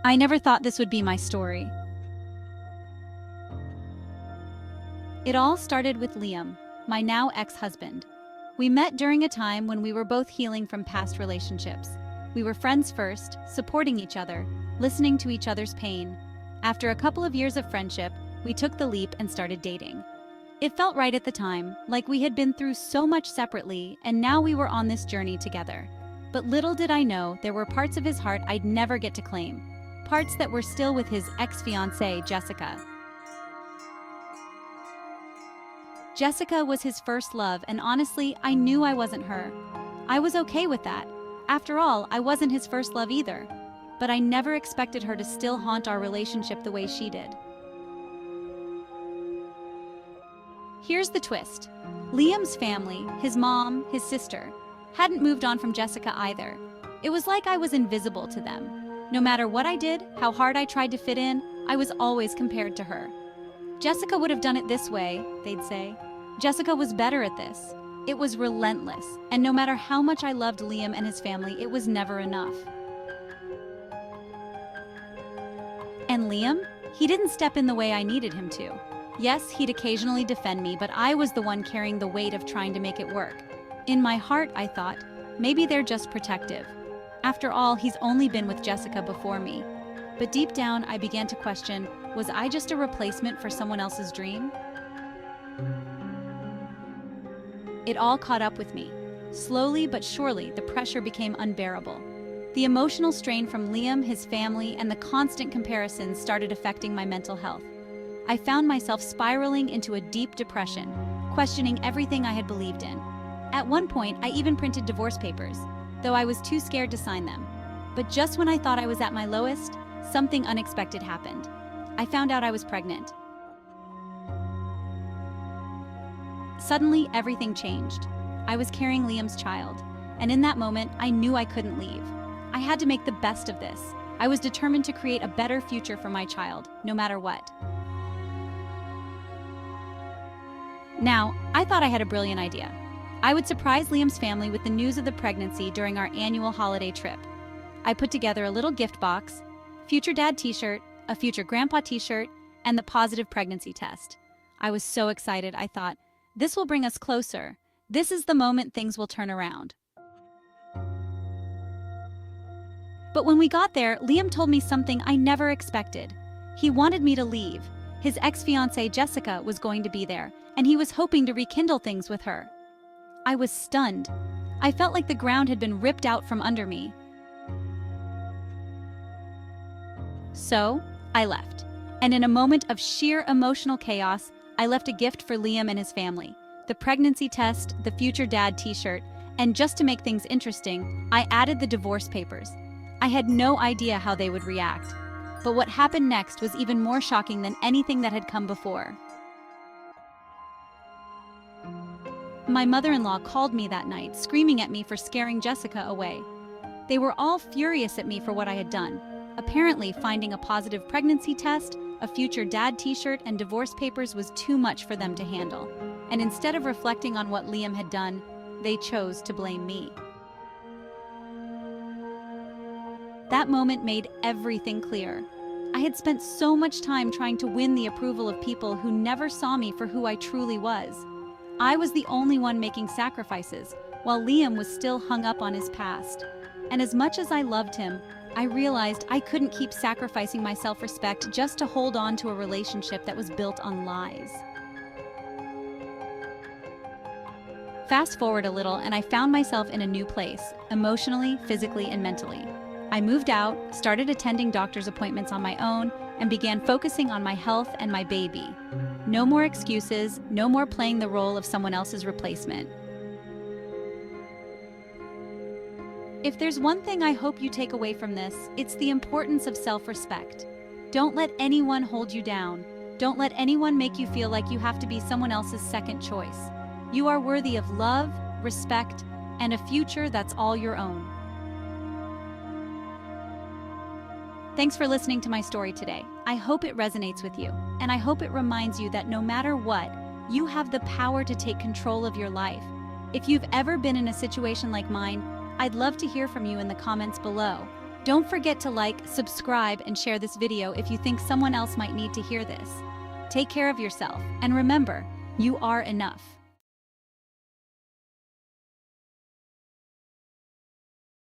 I never thought this would be my story. It all started with Liam, my now ex-husband. We met during a time when we were both healing from past relationships. We were friends first, supporting each other, listening to each other's pain. After a couple of years of friendship, we took the leap and started dating. It felt right at the time, like we had been through so much separately, and now we were on this journey together. But little did I know there were parts of his heart I'd never get to claim. Parts that were still with his ex-fiancée, Jessica. Jessica was his first love, and honestly, I knew I wasn't her. I was okay with that. After all, I wasn't his first love either. But I never expected her to still haunt our relationship the way she did. Here's the twist. Liam's family, his mom, his sister, hadn't moved on from Jessica either. It was like I was invisible to them. No matter what I did, how hard I tried to fit in, I was always compared to her. Jessica would have done it this way, they'd say. Jessica was better at this. It was relentless, and no matter how much I loved Liam and his family, it was never enough. And Liam? He didn't step in the way I needed him to. Yes, he'd occasionally defend me, but I was the one carrying the weight of trying to make it work. In my heart, I thought, maybe they're just protective. After all, he's only been with Jessica before me. But deep down, I began to question, was I just a replacement for someone else's dream? It all caught up with me. Slowly but surely, the pressure became unbearable. The emotional strain from Liam, his family, and the constant comparisons started affecting my mental health. I found myself spiraling into a deep depression, questioning everything I had believed in. At one point, I even printed divorce papers, though I was too scared to sign them. But just when I thought I was at my lowest, something unexpected happened. I found out I was pregnant. Suddenly, everything changed. I was carrying Liam's child, and in that moment, I knew I couldn't leave. I had to make the best of this. I was determined to create a better future for my child, no matter what. Now, I thought I had a brilliant idea. I would surprise Liam's family with the news of the pregnancy during our annual holiday trip. I put together a little gift box, future dad t-shirt, a future grandpa t-shirt, and the positive pregnancy test. I was so excited, I thought, this will bring us closer. This is the moment things will turn around. But when we got there, Liam told me something I never expected. He wanted me to leave. His ex-fiancée Jessica was going to be there, and he was hoping to rekindle things with her. I was stunned. I felt like the ground had been ripped out from under me. So, I left. And in a moment of sheer emotional chaos, I left a gift for Liam and his family. The pregnancy test, the future dad t-shirt, and just to make things interesting, I added the divorce papers. I had no idea how they would react. But what happened next was even more shocking than anything that had come before. My mother-in-law called me that night, screaming at me for scaring Jessica away. They were all furious at me for what I had done. Apparently, finding a positive pregnancy test, a future dad t-shirt, and divorce papers was too much for them to handle. And instead of reflecting on what Liam had done, they chose to blame me. That moment made everything clear. I had spent so much time trying to win the approval of people who never saw me for who I truly was. I was the only one making sacrifices, while Liam was still hung up on his past. And as much as I loved him, I realized I couldn't keep sacrificing my self-respect just to hold on to a relationship that was built on lies. Fast forward a little, and I found myself in a new place, emotionally, physically, and mentally. I moved out, started attending doctor's appointments on my own, and began focusing on my health and my baby. No more excuses, no more playing the role of someone else's replacement. If there's one thing I hope you take away from this, it's the importance of self-respect. Don't let anyone hold you down. Don't let anyone make you feel like you have to be someone else's second choice. You are worthy of love, respect, and a future that's all your own. Thanks for listening to my story today. I hope it resonates with you, and I hope it reminds you that no matter what, you have the power to take control of your life. If you've ever been in a situation like mine, I'd love to hear from you in the comments below. Don't forget to like, subscribe, and share this video if you think someone else might need to hear this. Take care of yourself, and remember, you are enough.